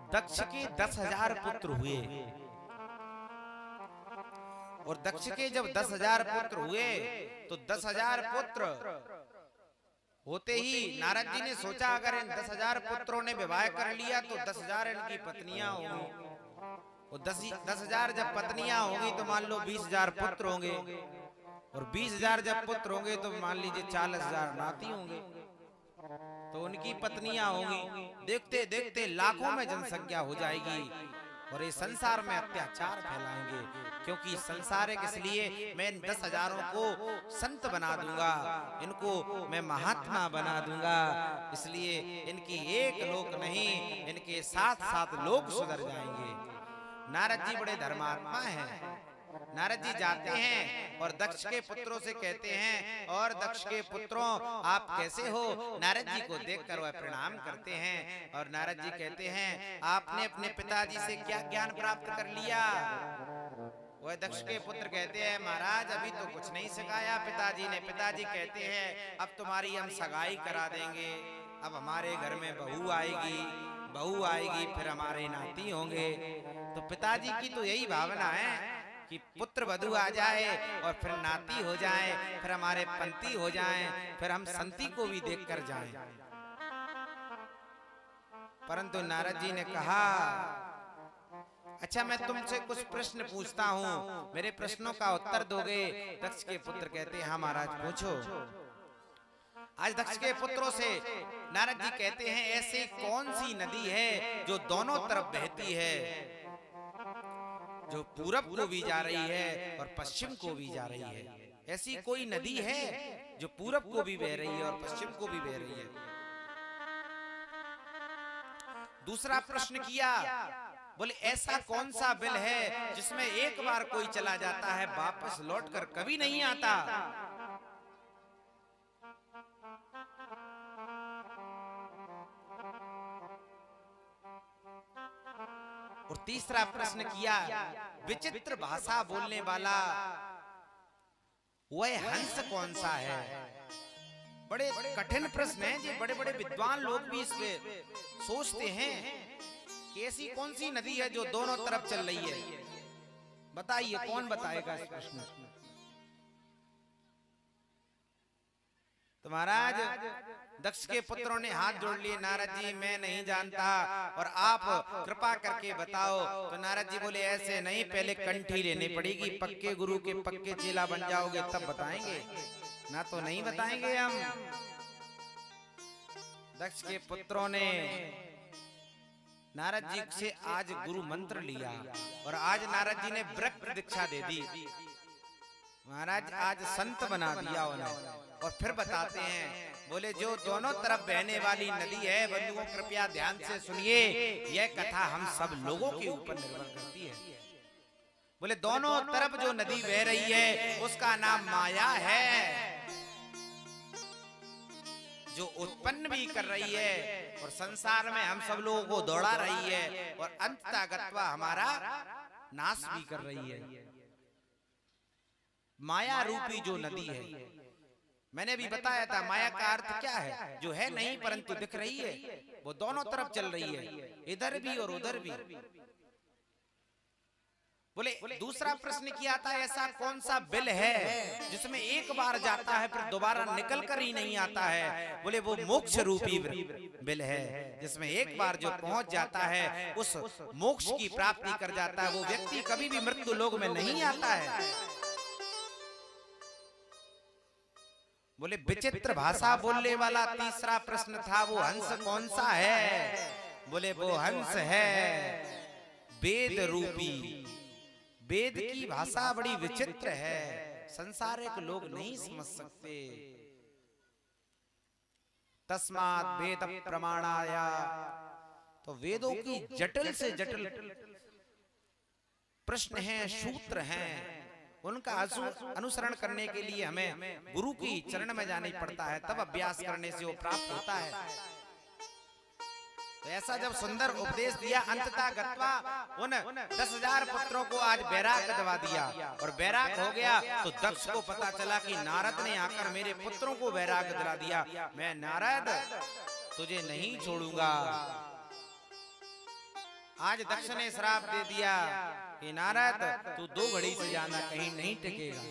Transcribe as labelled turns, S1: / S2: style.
S1: दक्ष के 10,000 पुत्र हुए, और दक्ष के जब 10,000 पुत्र हुए तो 10,000 पुत्र होते ही नारद जी ने सोचा अगर इन 10,000 पुत्रों ने विवाह कर लिया तो 10,000 इनकी पत्नियां होंगी, और 10,000 जब पत्नियां होंगी तो मान लो 20,000 पुत्र होंगे, और 20,000 जब पुत्र होंगे तो मान लीजिए 40,000 नाती होंगे, तो उनकी पत्नियां होंगी। देखते देखते लाखों में जनसंख्या हो जाएगी और ये संसार में अत्याचार फैलाएंगे, क्योंकि संसारिक इसलिए मैं इन 10,000 को संत बना दूंगा, इनको मैं महात्मा बना दूंगा, इसलिए इनकी एक लोक नहीं इनके 7-7 लोग सुधर जाएंगे। नारद जी बड़े धर्मात्मा हैं। नारद जी जाते हैं और दक्ष के पुत्रों से कहते हैं, और दक्ष के पुत्रों आप कैसे हो? नारद जी को देखकर वह प्रणाम करते हैं, और नारद जी कहते हैं आपने अपने पिताजी से क्या ज्ञान प्राप्त कर लिया? वह दक्ष के पुत्र कहते हैं महाराज अभी तो कुछ नहीं सिखाया पिताजी ने। पिताजी कहते हैं अब तुम्हारी हम सगाई करा देंगे, अब हमारे घर में बहू आएगी फिर हमारे नाती होंगे। तो पिताजी की तो यही भावना है कि पुत्र वधू आ जाए और फिर नाती हो जाए, फिर हमारे पंती हो जाए, फिर हम संती को भी देखकर जाएं। परंतु नारद जी ने कहा अच्छा मैं तुमसे कुछ प्रश्न पूछता हूँ, मेरे प्रश्नों का उत्तर दोगे? दक्ष के पुत्र कहते हैं हाँ महाराज पूछो। आज दक्ष के पुत्रों से नारद जी कहते हैं ऐसी कौन सी नदी है जो दोनों तरफ बहती है, जो पूरब को भी जा रही है और पश्चिम को भी जा रही है? ऐसी कोई नदी है जो पूरब को भी बह रही है और पश्चिम को भी बह रही है? दूसरा प्रश्न किया, बोले ऐसा कौन सा बिल है जिसमें एक बार कोई चला जाता है वापस लौटकर कभी नहीं आता? और तीसरा प्रश्न किया, विचित्र भाषा बोलने वाला वह हंस कौन सा है? बड़े कठिन प्रश्न हैं जी, बड़े बड़े विद्वान लोग भी इस पे सोचते हैं कि ऐसी कौन सी नदी है जो दोनों तरफ चल रही है? बताइए कौन बताएगा इस प्रश्न? तो महाराज दक्ष के पुत्रों ने हाथ जोड़ लिए, नारद जी मैं नहीं जानता और आप कृपा करके बताओ। तो नारद जी बोले ऐसे नहीं, पहले कंठी लेनी पड़ेगी, पक्के गुरु के पक्के चेला बन जाओगे तब बताएंगे, ना तो नहीं बताएंगे हम। दक्ष के पुत्रों ने नारद जी से आज गुरु मंत्र लिया और आज नारद जी ने ब्रह्म दीक्षा दे दी। महाराज आज संत बना दिया उन्हें। और फिर बताते हैं, बोले जो दोनों तरफ बहने वाली नदी है, बंधुओं कृपया ध्यान से सुनिए, यह कथा हम सब लोगों के ऊपर निर्भर करती है। बोले दोनों तरफ जो नदी बह रही है उसका नाम माया है, जो उत्पन्न भी कर रही है और संसार में हम सब लोगों को दौड़ा रही है और अंततः गत्वा हमारा नाश भी कर रही है। माया रूपी जो नदी है, मैंने भी बताया था माया का अर्थ क्या है, जो है नहीं परंतु दिख रही है, वो दोनों तरफ चल रही है, इधर भी और उधर भी। बोले दूसरा प्रश्न किया था ऐसा कौन सा बिल है जिसमें एक बार जाता है फिर दोबारा निकल कर ही नहीं आता है? बोले वो मोक्ष रूपी बिल है, जिसमें एक बार जो पहुंच जाता है उस मोक्ष की प्राप्ति कर जाता है, वो व्यक्ति कभी भी मृत्यु लोक में नहीं आता है। बोले विचित्र भाषा बोलने वाला तीसरा प्रश्न था, वो हंस कौन सा है? बोले वो हंस है वेद रूपी। वेद की भाषा बड़ी विचित्र है, संसारिक लोग नहीं समझ सकते। तस्मात् वेद प्रमाणाया, तो वेदों की जटिल से जटिल प्रश्न हैं, सूत्र हैं, उनका अनुसरण करने के लिए हमें गुरु की चरण में जाना पड़ता है, तब अभ्यास करने से वो प्राप्त होता है। तो ऐसा जब सुंदर उपदेश दिया, अंततः गत्वा उन 10,000 पुत्रों को आज बैराग दवा दिया और बैराग हो गया। तो दक्ष को पता चला कि नारद ने आकर मेरे पुत्रों को बैराग दिला दिया, मैं नारद तुझे नहीं छोड़ूंगा। आज दक्ष ने श्राप दे दिया कि नारद तू 2 घड़ी से ज्यादा कहीं नहीं टिकेगा।